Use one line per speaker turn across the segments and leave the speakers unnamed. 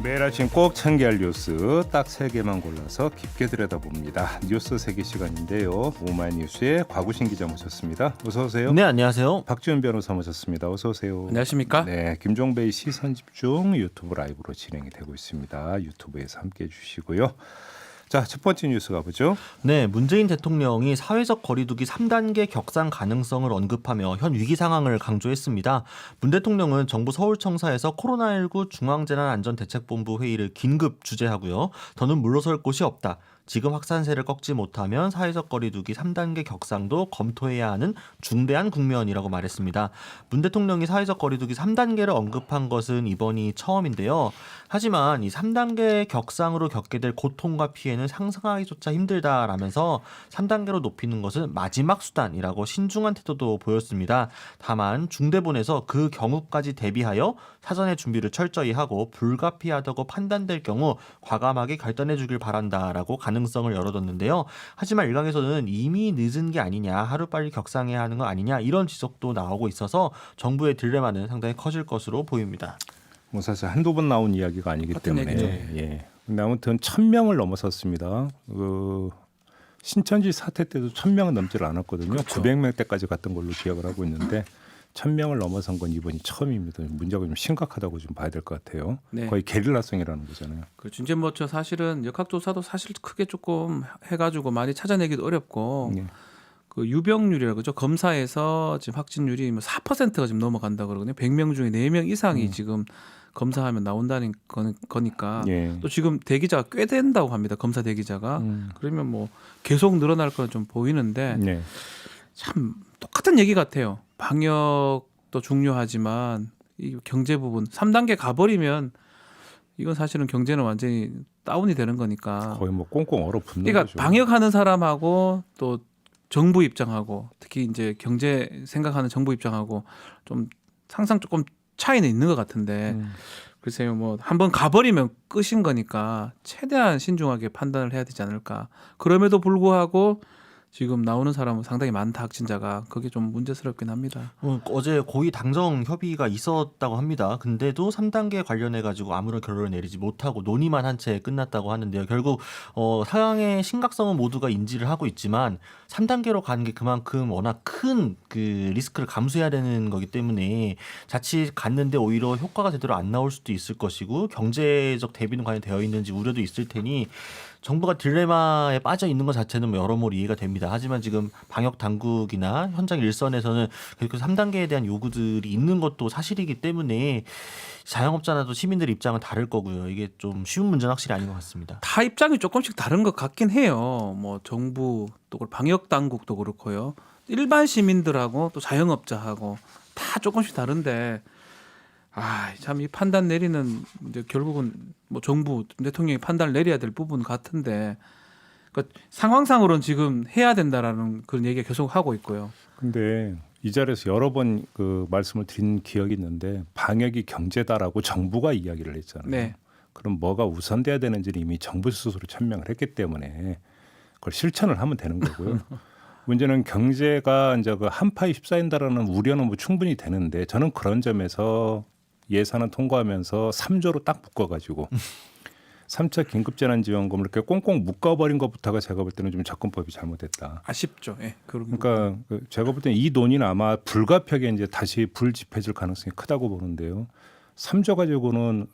매일 아침 꼭 챙겨야 할 뉴스 딱 3개만 골라서 깊게 들여다봅니다. 뉴스 세계 시간인데요. 오마이뉴스의 곽우신 기자 모셨습니다. 어서 오세요.
네, 안녕하세요.
박지훈 변호사 모셨습니다. 어서 오세요.
안녕하십니까?
네, 김종배의 시선집중 유튜브 라이브로 진행이 되고 있습니다. 유튜브에서 함께해 주시고요. 자, 첫 번째 뉴스 가보죠.
네, 문재인 대통령이 사회적 거리두기 3단계 격상 가능성을 언급하며 현 위기 상황을 강조했습니다. 문 대통령은 정부 서울청사에서 코로나19 중앙재난안전대책본부 회의를 긴급 주재하고요. 더는 물러설 곳이 없다. 지금 확산세를 꺾지 못하면 사회적 거리두기 3단계 격상도 검토해야 하는 중대한 국면이라고 말했습니다. 문 대통령이 사회적 거리두기 3단계를 언급한 것은 이번이 처음인데요. 하지만 이 3단계 격상으로 겪게 될 고통과 피해는 상상하기조차 힘들다라면서 3단계로 높이는 것은 마지막 수단이라고 신중한 태도도 보였습니다. 다만 중대본에서 그 경우까지 대비하여 사전에 준비를 철저히 하고 불가피하다고 판단될 경우 과감하게 결단해 주길 바란다라고 가능성을 열어뒀는데요. 하지만 일각에서는 이미 늦은 게 아니냐, 하루빨리 격상해야 하는 거 아니냐 이런 지적도 나오고 있어서 정부의 딜레마는 상당히 커질 것으로 보입니다.
뭐 사실 한두 번 나온 이야기가 아니기
같은
때문에
얘기죠.
예. 근데 아무튼 1,000명을 넘어섰습니다. 신천지 사태 때도 1,000명은 넘지를 않았거든요.
그렇죠.
900명대까지 갔던 걸로 기억을 하고 있는데 1,000명을 넘어선 건 이번이 처음입니다. 문제가 좀 심각하다고 좀 봐야 될 것 같아요.
네.
거의 게릴라성이라는 거잖아요.
그렇죠. 이제 뭐저 사실은 역학조사도 사실 크게 조금 해가지고 많이 찾아내기도 어렵고
예.
그 유병률이라고 그죠. 검사에서 지금 확진율이 4%가 지금 넘어간다 그러거든요. 100명 중에 4명 이상이 지금 검사하면 나온다는 거니까
예.
또 지금 대기자가 꽤 된다고 합니다. 검사 대기자가. 그러면 뭐 계속 늘어날 건 좀 보이는데
네.
참 똑같은 얘기 같아요. 방역도 중요하지만 이 경제 부분 3단계 가버리면 이건 사실은 경제는 완전히 다운이 되는 거니까.
거의 뭐 꽁꽁 얼어붙는
그러니까
거죠.
방역하는 사람하고 또 정부 입장하고 특히 이제 경제 생각하는 정부 입장하고 좀 항상 조금 차이는 있는 것 같은데 글쎄요 뭐 한번 가버리면 끝인 거니까 최대한 신중하게 판단을 해야 되지 않을까. 그럼에도 불구하고 지금 나오는 사람은 상당히 많다 확진자가. 그게 좀 문제스럽긴 합니다.
어제 고위 당정 협의가 있었다고 합니다. 근데도 3단계 관련해 가지고 아무런 결론을 내리지 못하고 논의만 한 채 끝났다고 하는데요. 결국 상황의 심각성은 모두가 인지를 하고 있지만 3단계로 가는 게 그만큼 워낙 큰 그 리스크를 감수해야 되는 거기 때문에 자칫 갔는데 오히려 효과가 제대로 안 나올 수도 있을 것이고 경제적 대비는 과연 되어 있는지 우려도 있을 테니 정부가 딜레마에 빠져 있는 것 자체는 뭐 여러모로 이해가 됩니다. 하지만 지금 방역 당국이나 현장 일선에서는 계속 3단계에 대한 요구들이 있는 것도 사실이기 때문에 자영업자나 또 시민들 입장은 다를 거고요. 이게 좀 쉬운 문제는 확실히 아닌 것 같습니다.
다 입장이 조금씩 다른 것 같긴 해요. 뭐 정부 또 방역 당국도 그렇고요. 일반 시민들하고 또 자영업자하고 다 조금씩 다른데 참 이 판단 내리는 이제 결국은 뭐 정부 대통령이 판단을 내려야 될 부분 같은데 그러니까 상황상으로는 지금 해야 된다라는 그런 얘기가 계속 하고 있고요.
근데 이 자리에서 여러 번 그 말씀을 드린 기억이 있는데 방역이 경제다라고 정부가 이야기를 했잖아요.
네.
그럼 뭐가 우선돼야 되는지를 이미 정부 스스로 천명을 했기 때문에 그걸 실천을 하면 되는 거고요. 문제는 경제가 이제 그 한파에 휩싸인다라는 우려는 뭐 충분히 되는데 저는 그런 점에서 예산을 통과하면서 3조로 딱 묶어가지고 3차 긴급재난지원금을 이렇게 꽁꽁 묶어버린 것부터가 제가 볼 때는 좀 접근법이 잘못됐다.
아쉽죠. 예.
그러니까 제가 볼 때는 이 논의는 아마 불가피하게 이제 다시 불집해질 가능성이 크다고 보는데요. 3조 가지고는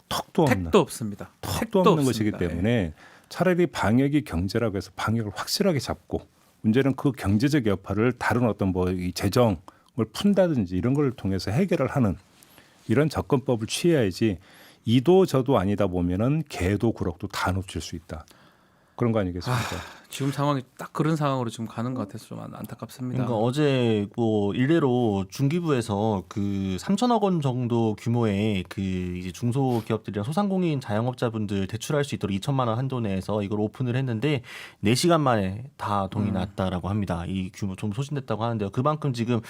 턱도 없는
택도 없습니다.
턱도 없는 것이기 때문에 차라리 방역이 경제라고 해서 방역을 확실하게 잡고 문제는 그 경제적 여파를 다른 어떤 뭐 이 재정을 푼다든지 이런 걸 통해서 해결을 하는 이런 접근법을 취해야지 이도 저도 아니다 보면은 개도 구럭도 다 놓칠 수 있다. 그런 거 아니겠습니까?
지금 상황이 딱 그런 상황으로 지금 가는 것 같아서 좀 안타깝습니다.
그러니까 어제 뭐 일례로 중기부에서 그 3천억 원 정도 규모의 그 이제 중소기업들이랑 소상공인 자영업자분들 대출할 수 있도록 2천만 원 한도 내에서 이걸 오픈을 했는데 4시간 만에 다 동이 났다라고 합니다. 이 규모 좀 소진됐다고 하는데요. 그만큼 지금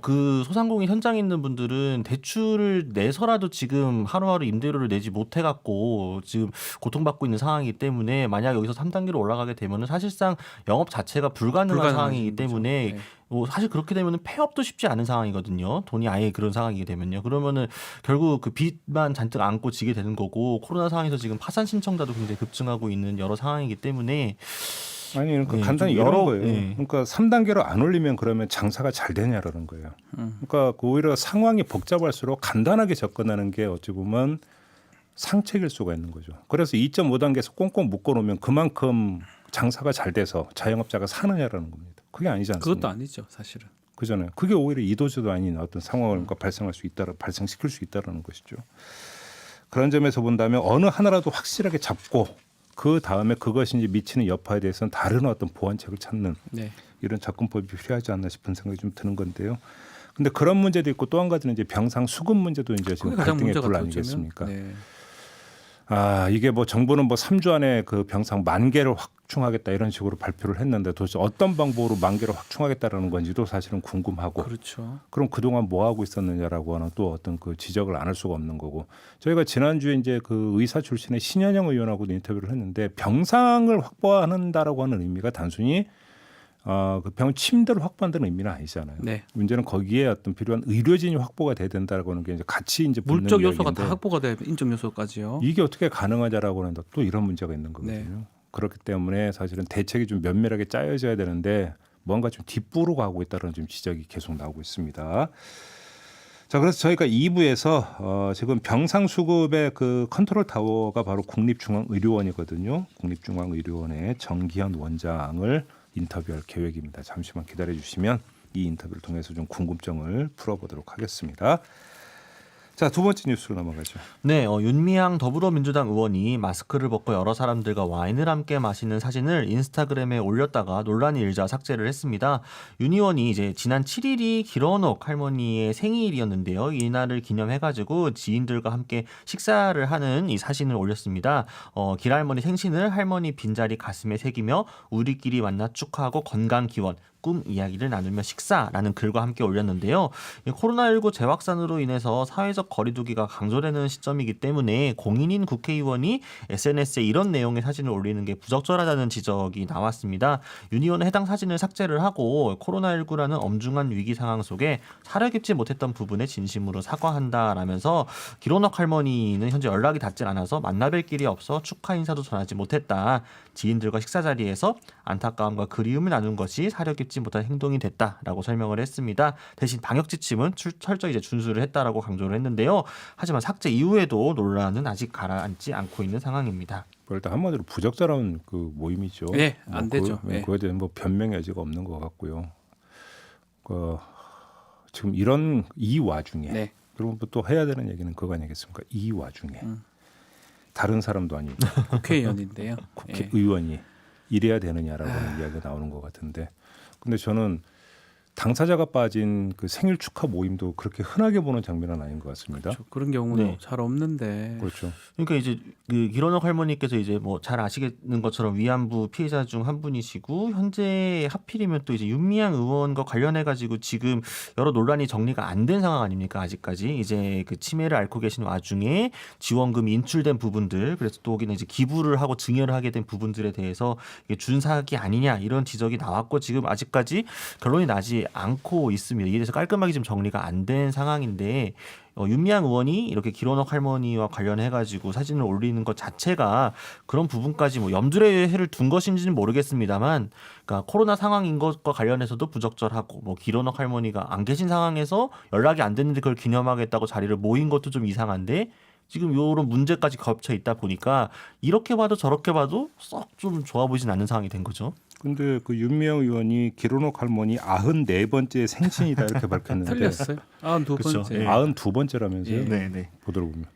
그 소상공인 현장에 있는 분들은 대출을 내서라도 지금 하루하루 임대료를 내지 못해 갖고 지금 고통받고 있는 상황이기 때문에 만약 여기서 3단계로 올라가게 되면은 사실상 영업 자체가 불가능한 상황이기 때문에 사실 그렇게 되면은 폐업도 쉽지 않은 상황이거든요. 돈이 아예 그런 상황이게 되면요. 그러면은 결국 그 빚만 잔뜩 안고 지게 되는 거고 코로나 상황에서 지금 파산 신청자도 굉장히 급증하고 있는 여러 상황이기 때문에
아니 그러니까
네,
간단히
좀
이런
여러-
거예요.
네.
그러니까 3단계로 안 올리면 그러면 장사가 잘 되냐라는 거예요. 그러니까 오히려 상황이 복잡할수록 간단하게 접근하는 게 어찌 보면 상책일 수가 있는 거죠. 그래서 2.5단계에서 꽁꽁 묶어놓으면 그만큼 장사가 잘 돼서 자영업자가 사느냐라는 겁니다. 그게 아니지 않습니까?
그것도 아니죠, 사실은.
그잖아요. 그게 오히려 이도저도 아닌 어떤 상황을 발생할 수 있다, 발생시킬 수 있다라는 것이죠. 그런 점에서 본다면 어느 하나라도 확실하게 잡고 그 다음에 그것이 이제 미치는 여파에 대해서는 다른 어떤 보완책을 찾는
네.
이런 접근법이 필요하지 않나 싶은 생각이 좀 드는 건데요. 근데 그런 문제도 있고 또 한 가지는 이제 병상 수급 문제도 이제 지금
그게 가장
갈등의
문제가
불
더
아니겠습니까?
네.
아 이게 뭐 정부는 뭐 3주 안에 그 병상 10,000개를 확충하겠다 이런 식으로 발표를 했는데 도대체 어떤 방법으로 10,000개를 확충하겠다라는 건지도 사실은 궁금하고
그렇죠.
그럼 그동안 뭐 하고 있었느냐라고 하는 또 어떤 그 지적을 안 할 수가 없는 거고 저희가 지난주에 이제 그 의사 출신의 신현영 의원하고도 인터뷰를 했는데 병상을 확보한다라고 하는 의미가 단순히 그 병원 침대를 확보한다는 의미는 아니잖아요.
네.
문제는 거기에 어떤 필요한 의료진이 확보가 돼야 된다라고 하는 게 이제 같이 이제 붙는
물적 요소가
이야기인데
다 확보가 돼야 인적 요소까지요.
이게 어떻게 가능하냐라고 하는데 또 이런 문제가 있는 거거든요.
네.
그렇기 때문에 사실은 대책이 좀 면밀하게 짜여져야 되는데 뭔가 좀 뒷부로 가고 있다는 좀 지적이 계속 나오고 있습니다. 자, 그래서 저희가 2부에서 지금 병상 수급의 그 컨트롤 타워가 바로 국립중앙의료원이거든요. 국립중앙의료원의 정기현 원장을 인터뷰할 계획입니다. 잠시만 기다려 주시면 이 인터뷰를 통해서 좀 궁금증을 풀어보도록 하겠습니다. 자, 두 번째 뉴스로 넘어가죠.
네, 윤미향 더불어민주당 의원이 마스크를 벗고 여러 사람들과 와인을 함께 마시는 사진을 인스타그램에 올렸다가 논란이 일자 삭제를 했습니다. 윤 의원이 이제 지난 7일이 길어녹 할머니의 생일이었는데요. 이날을 기념해가지고 지인들과 함께 식사를 하는 이 사진을 올렸습니다. 길할머니 생신을 할머니 빈자리 가슴에 새기며 우리끼리 만나 축하하고 건강 기원, 꿈 이야기를 나누며 식사라는 글과 함께 올렸는데요. 코로나19 재확산으로 인해서 사회적 거리두기가 강조되는 시점이기 때문에 공인인 국회의원이 SNS에 이런 내용의 사진을 올리는 게 부적절하다는 지적이 나왔습니다. 윤 의원은 해당 사진을 삭제를 하고 코로나19라는 엄중한 위기 상황 속에 사려 깊지 못했던 부분에 진심으로 사과한다라면서 길어녹 할머니는 현재 연락이 닿질 않아서 만나뵐 길이 없어 축하 인사도 전하지 못했다. 지인들과 식사 자리에서 안타까움과 그리움을 나눈 것이 사려 깊지 못한 행동이 됐다라고 설명을 했습니다. 대신 방역 지침은 철저히 이제 준수를 했다라고 강조를 했는데요. 하지만 삭제 이후에도 논란은 아직 가라앉지 않고 있는 상황입니다.
일단 한마디로 부적절한 그 모임이죠.
네, 안 되죠.
그,
네.
그거에 대한 뭐 변명의 여지가 없는 것 같고요. 지금 이런 이 와중에
네.
그리고 또 해야 되는 얘기는 그거 아니겠습니까? 이 와중에 다른 사람도 아니고
국회의원인데요. 예.
국회의원이 이래야 되느냐라고 하는 이야기가 나오는 것 같은데 근데 저는 당사자가 빠진 그 생일 축하 모임도 그렇게 흔하게 보는 장면은 아닌 것 같습니다.
그렇죠. 그런 경우는
네.
잘 없는데.
그렇죠.
그러니까 이제 그 길어녹 할머니께서 이제 뭐 잘 아시는 것처럼 위안부 피해자 중 한 분이시고 현재 하필이면 또 이제 윤미향 의원과 관련해 가지고 지금 여러 논란이 정리가 안 된 상황 아닙니까? 아직까지 이제 그 치매를 앓고 계신 와중에 지원금이 인출된 부분들 그래서 또 거기는 이제 기부를 하고 증여를 하게 된 부분들에 대해서 이게 준사기 아니냐 이런 지적이 나왔고 지금 아직까지 결론이 나지 않고 있습니다. 이에 대해서 깔끔하게 지금 정리가 안 된 상황인데 윤미향 의원이 이렇게 길어녹 할머니와 관련해가지고 사진을 올리는 것 자체가 그런 부분까지 뭐 염두에 해를 둔 것인지는 모르겠습니다만, 그러니까 코로나 상황인 것과 관련해서도 부적절하고 뭐 길어녹 할머니가 안 계신 상황에서 연락이 안 됐는데 그걸 기념하겠다고 자리를 모인 것도 좀 이상한데. 지금 이런 문제까지 겹쳐 있다 보니까 이렇게 봐도 저렇게 봐도 썩 좀 좋아 보이진 않는 상황이 된 거죠.
근데 그 윤미향 의원이 길어녹 할머니 94번째 생신이다 이렇게 밝혔는데
틀렸어요. 92번째.
그쵸. 예.
92번째라면서요?
네.
보도록 보면.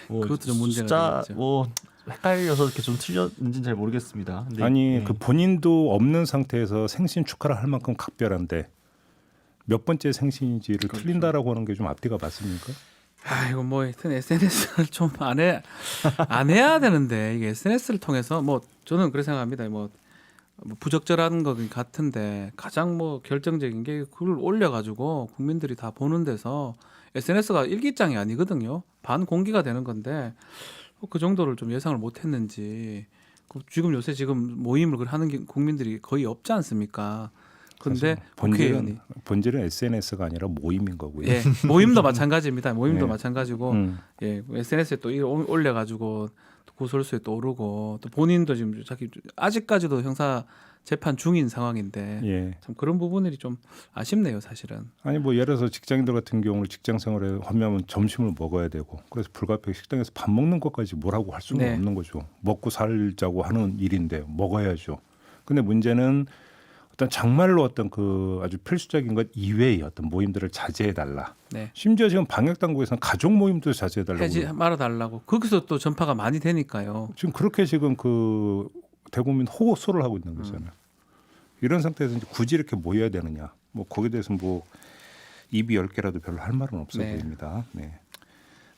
뭐
그것도 좀 문제가
숫자
되겠죠.
뭐 헷갈려서 이렇게 좀 틀렸는지는 잘 모르겠습니다. 근데
아니 그 본인도 없는 상태에서 생신 축하를 할 만큼 각별한데 몇 번째 생신인지를
그렇죠.
틀린다라고 하는 게 좀 앞뒤가 맞습니까?
이거 뭐 하여튼 SNS를 좀 안 해야 되는데 이게 SNS를 통해서 뭐 저는 그렇게 생각합니다. 뭐 부적절한 것 같은데 가장 뭐 결정적인 게 글을 올려가지고 국민들이 다 보는 데서 SNS가 일기장이 아니거든요. 반공개가 되는 건데 그 정도를 좀 예상을 못했는지 지금 요새 지금 모임을 하는 국민들이 거의 없지 않습니까? 근데 국회의원이
본질은 SNS가 아니라 모임인 거고요.
예, 모임도 마찬가지입니다. 모임도 마찬가지고
예.
SNS에 또 이거 올려가지고 구설수에 또 오르고 또 본인도 지금 자기 아직까지도 형사 재판 중인 상황인데
예.
참 그런 부분들이 좀 아쉽네요, 사실은.
아니 뭐 예를 들어서 직장인들 같은 경우는 직장 생활에 하면 점심을 먹어야 되고 그래서 불가피하게 식당에서 밥 먹는 것까지 뭐라고 할 수는
네.
없는 거죠. 먹고 살자고 하는 일인데 먹어야죠. 근데 문제는 어떤 정말로 어떤 그 아주 필수적인 것 이외의 어떤 모임들을 자제해 달라.
네.
심지어 지금 방역 당국에서는 가족 모임도 자제해 달라고.
해지 말아달라고. 거기서 또 전파가 많이 되니까요.
지금 그렇게 지금 그 대국민 호소를 하고 있는 거잖아요. 이런 상태에서 이제 굳이 이렇게 모여야 되느냐? 뭐 거기에 대해서 뭐 입이 10개라도 별로 할 말은 없어
네.
보입니다. 네.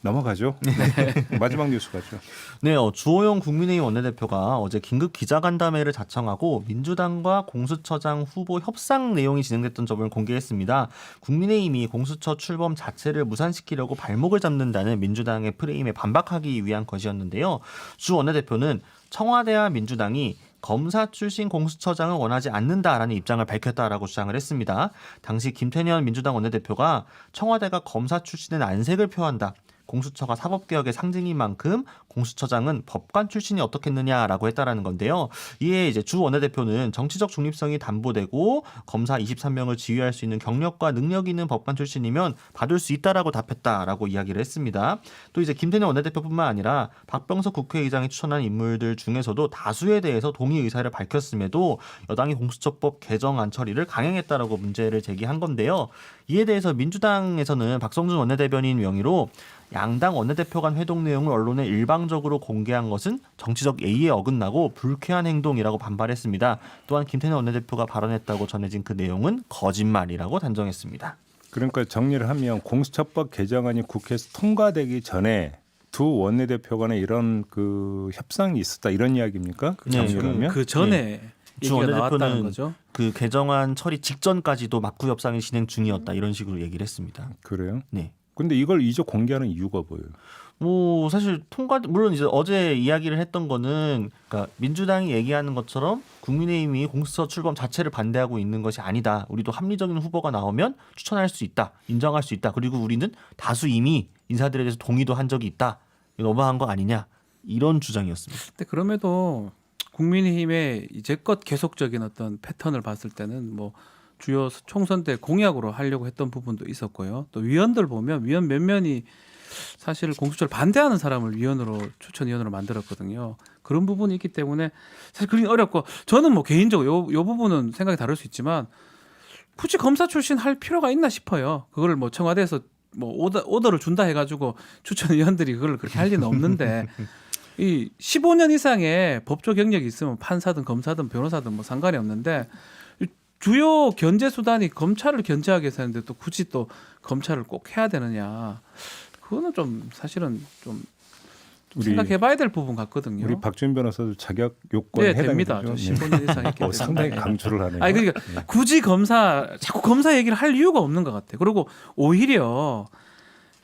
넘어가죠. 네. 마지막 뉴스 가죠.
네, 주호영 국민의힘 원내대표가 어제 긴급 기자간담회를 자청하고 민주당과 공수처장 후보 협상 내용이 진행됐던 점을 공개했습니다. 국민의힘이 공수처 출범 자체를 무산시키려고 발목을 잡는다는 민주당의 프레임에 반박하기 위한 것이었는데요. 주 원내대표는 청와대와 민주당이 검사 출신 공수처장을 원하지 않는다라는 입장을 밝혔다라고 주장을 했습니다. 당시 김태년 민주당 원내대표가 청와대가 검사 출신은 안색을 표한다. 공수처가 사법개혁의 상징인 만큼 공수처장은 법관 출신이 어떻겠느냐라고 했다라는 건데요. 이에 이제 주 원내대표는 정치적 중립성이 담보되고 검사 23명을 지휘할 수 있는 경력과 능력이 있는 법관 출신이면 받을 수 있다라고 답했다라고 이야기를 했습니다. 또 이제 김태년 원내대표뿐만 아니라 박병석 국회의장이 추천한 인물들 중에서도 다수에 대해서 동의 의사를 밝혔음에도 여당이 공수처법 개정안 처리를 강행했다라고 문제를 제기한 건데요. 이에 대해서 민주당에서는 박성준 원내대변인 명의로 양당 원내대표 간 회동 내용을 언론에 일방적으로 공개한 것은 정치적 예의에 어긋나고 불쾌한 행동이라고 반발했습니다. 또한 김태년 원내대표가 발언했다고 전해진 그 내용은 거짓말이라고 단정했습니다.
그러니까 정리를 하면 공수처법 개정안이 국회에서 통과되기 전에 두 원내대표 간에 이런 그 협상이 있었다 이런 이야기입니까?
네,
정리를 하면?
그 전에
주
얘기가 나왔다는
원내대표는
거죠.
그 개정안 처리 직전까지도 막구 협상이 진행 중이었다 이런 식으로 얘기를 했습니다.
그래요?
네.
근데 이걸 이제 공개하는 이유가 뭐예요?
뭐 사실 물론 이제 어제 이야기를 했던 거는 그러니까 민주당이 얘기하는 것처럼 국민의힘이 공수처 출범 자체를 반대하고 있는 것이 아니다. 우리도 합리적인 후보가 나오면 추천할 수 있다. 인정할 수 있다. 그리고 우리는 다수 이미 인사들에 대해서 동의도 한 적이 있다. 너무한 거 아니냐. 이런 주장이었습니다.
근데 그럼에도 국민의힘의 이제껏 계속적인 어떤 패턴을 봤을 때는 뭐 주요 총선 때 공약으로 하려고 했던 부분도 있었고요. 또 위원들 보면 위원 몇 면이 사실 공수처를 반대하는 사람을 추천위원으로 만들었거든요. 그런 부분이 있기 때문에 사실 그리 어렵고 저는 뭐 개인적으로 요 부분은 생각이 다를 수 있지만 굳이 검사 출신 할 필요가 있나 싶어요. 그걸 뭐 청와대에서 뭐 오더를 준다 해가지고 추천위원들이 그걸 그렇게 할 리는 없는데 이 15년 이상의 법조 경력이 있으면 판사든 검사든 변호사든 뭐 상관이 없는데 주요 견제 수단이 검찰을 견제하기 위해서 하는데 또 굳이 또 검찰을 꼭 해야 되느냐. 그거는 좀 사실은 좀 생각해봐야 될 부분 같거든요.
우리 박준 변호사도 자격 요건에
네, 됩니다.
해당되죠.
15년 이상 했기 때문에.
상당히 강조를 하네요.
아니 그러니까 굳이 자꾸 검사 얘기를 할 이유가 없는 것 같아요. 그리고 오히려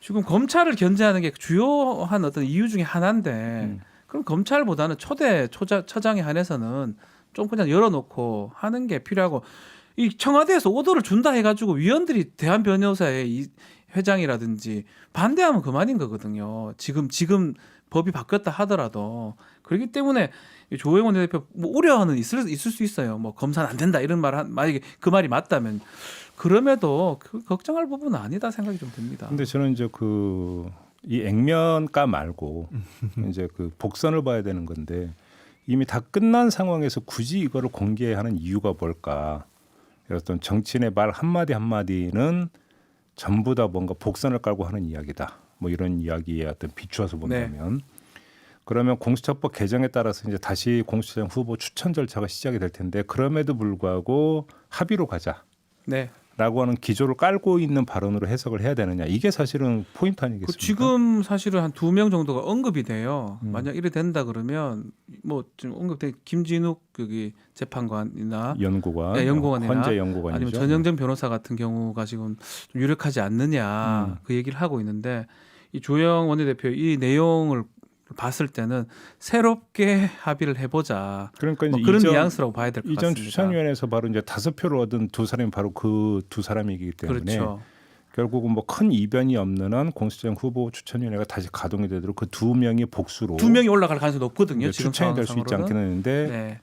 지금 검찰을 견제하는 게 주요한 어떤 이유 중에 하나인데 그럼 검찰보다는 처장에 한해서는 좀 그냥 열어놓고 하는 게 필요하고 이 청와대에서 오더를 준다 해가지고 위원들이 대한변호사의 이 회장이라든지 반대하면 그만인 거거든요. 지금 법이 바뀌었다 하더라도 그렇기 때문에 조호영 원내대표 뭐 우려는 있을 수 있어요. 뭐 검사는 안 된다 이런 만약에 그 말이 맞다면 그럼에도 그 걱정할 부분은 아니다 생각이 좀 듭니다.
근데 저는 이제 이 액면가 말고 이제 그 복선을 봐야 되는 건데 이미 다 끝난 상황에서 굳이 이거를 공개하는 이유가 뭘까? 어떤 정치인의 말 한마디 한마디는 전부 다 뭔가 복선을 깔고 하는 이야기다. 뭐 이런 이야기에 어떤 비추어서 본다면 그러면 공수처법 개정에 따라서 이제 다시 공수처장 후보 추천 절차가 시작이 될 텐데 그럼에도 불구하고 합의로 가자.
네.
라고 하는 기조를 깔고 있는 발언으로 해석을 해야 되느냐. 이게 사실은 포인트 아니겠습니까?
지금 사실은 한 2명 정도가 언급이 돼요. 만약 이래 된다 그러면 뭐 지금 언급된 김진욱 여기 재판관이나
연구관,
네, 연구관이나
헌재 연구관이죠.
아니면 전영전 변호사 같은 경우가 지금 좀 유력하지 않느냐 그 얘기를 하고 있는데 이 조영 원내대표 이 내용을 봤을 때는 새롭게 합의를 해보자.
그러니까 이제
뭐 그런 뉘앙스라고 봐야 될 것
이전
같습니다.
추천위원회에서 바로 이제 5표를 얻은 두 사람이 바로 그 두 사람이기 때문에
그렇죠.
결국은 뭐 큰 이변이 없는 한 공수처장 후보 추천위원회가 다시 가동이 되도록 그 두 명이 복수로
2명이 올라갈 가능성이 높거든요.
이제
지금
추천이 될 수 있지
상황상으로는.
않기는 했는데
네.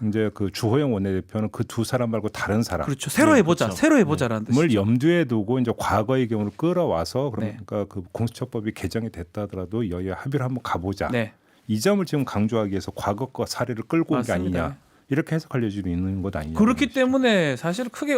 이제 그 주호영 원내대표는 그 두 사람 말고 다른 사람
그렇죠. 새로
네,
해보자.
그렇죠.
새로 해보자라는 뜻이죠.
을 염두에 두고 이제 과거의 경우를 끌어와서
네.
그러니까 그 공수처법이 개정이 됐다 하더라도 여야 합의를 한번 가보자.
네.
이 점을 지금 강조하기 위해서 과거 거 사례를 끌고 온 게
맞습니다.
아니냐. 이렇게 해석할 여지도 있는 것 아니냐.
그렇기 때문에 사실 크게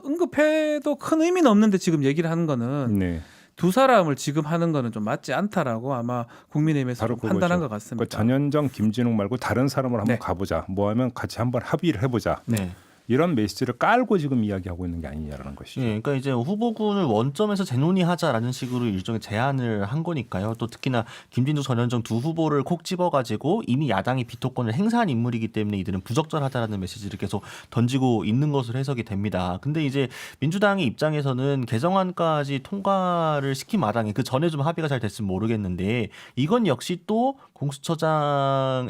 언급해도 큰 의미는 없는데 지금 얘기를 하는 거는
네.
두 사람을 지금 하는 거는 좀 맞지 않다라고 아마 국민의힘에서
바로
좀 판단한
그거죠.
것 같습니다.
그 전현정, 김진욱 말고 다른 사람을 한번
네.
가보자. 뭐 하면 같이 한번 합의를 해보자.
네.
이런 메시지를 깔고 지금 이야기하고 있는 게 아니냐라는 것이죠.
예, 그러니까 이제 후보군을 원점에서 재논의하자라는 식으로 일종의 제안을 한 거니까요. 또 특히나 김진욱, 전현정 두 후보를 콕 집어가지고 이미 야당이 비토권을 행사한 인물이기 때문에 이들은 부적절하다라는 메시지를 계속 던지고 있는 것으로 해석이 됩니다. 근데 이제 민주당의 입장에서는 개정안까지 통과를 시킨 마당에 그 전에 좀 합의가 잘 됐으면 모르겠는데 이건 역시 또 공수처장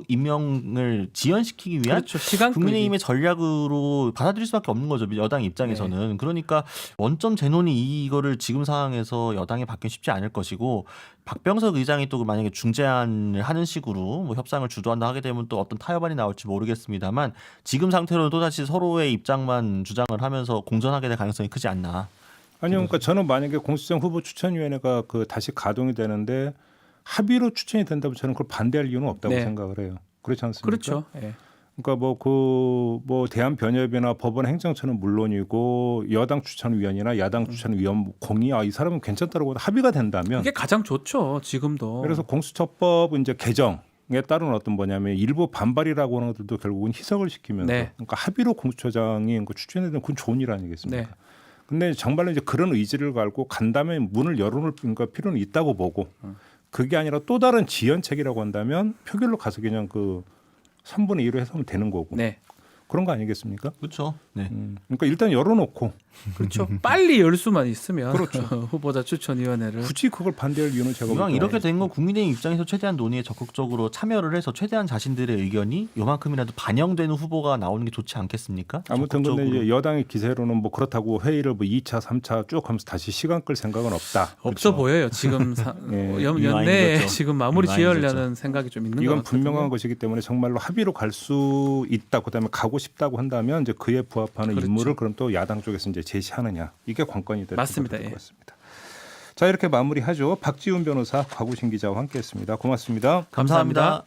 임명을 지연시키기 위한
그렇죠. 시간
국민의힘의 전략으로 받아들일 수밖에 없는 거죠. 여당 입장에서는.
네.
그러니까 원점 재논의 이거를 지금 상황에서 여당이 받기 쉽지 않을 것이고 박병석 의장이 또 만약에 중재안을 하는 식으로 뭐 협상을 주도한다 하게 되면 또 어떤 타협안이 나올지 모르겠습니다만 지금 상태로는 또다시 서로의 입장만 주장을 하면서 공전하게 될 가능성이 크지 않나.
아니요, 그러니까 저는 만약에 공수처장 후보 추천위원회가 그 다시 가동이 되는데 합의로 추천이 된다면 저는 그걸 반대할 이유는 없다고
네.
생각을 해요. 그렇지 않습니까?
그렇죠. 예.
그러니까 뭐 대한변협이나 법원 행정처는 물론이고 여당 추천위원이나 야당 추천위원 공이 이 사람은 괜찮다고 합의가 된다면
이게 가장 좋죠. 지금도.
그래서 공수처법 이제 개정에 따른 어떤 뭐냐면 일부 반발이라고 하는 것들도 결국은 희석을 시키면서
네.
그러니까 합의로 공수처장이 추천이 되는 그건 좋은 일 아니겠습니까?
네.
근데 정말로 이제 그런 의지를 갈고 간다면 문을 열어놓을 필요는 있다고 보고 그게 아니라 또 다른 지연책이라고 한다면 표결로 가서 그냥 그 3분의 1로 해서 하면 되는 거고
네.
그런 거 아니겠습니까?
그렇죠. 네.
그러니까 일단 열어놓고
그렇죠. 빨리 열 수만 있으면
그렇죠.
후보자 추천위원회를
굳이 그걸 반대할 이유는 제가
이왕
볼 때는
이렇게 된 건 국민의힘 입장에서 최대한 논의에 적극적으로 참여를 해서 최대한 자신들의 의견이 요만큼이라도 반영되는 후보가 나오는 게 좋지 않겠습니까?
아무튼 근데
적극적으로.
이제 여당의 기세로는 뭐 그렇다고 회의를 뭐 2차, 3차 쭉 하면서 다시 시간 끌 생각은 없다.
없어 보여요. 지금
예.
연내에
이완이죠.
지금 마무리
이완이죠.
지으려는 생각이 좀 있는 것
이건
같거든요.
분명한 것이기 때문에 정말로 합의로 갈 수 있다. 그다음에 가고 싶다고 한다면 이제 그에 부합하는
그렇죠.
인물을 그럼 또 야당 쪽에서 이제 제시하느냐 이게 관건이 될
맞습니다.
것
예.
같습니다. 자 이렇게 마무리하죠. 박지훈 변호사, 곽우신 기자와 함께했습니다. 고맙습니다.
감사합니다.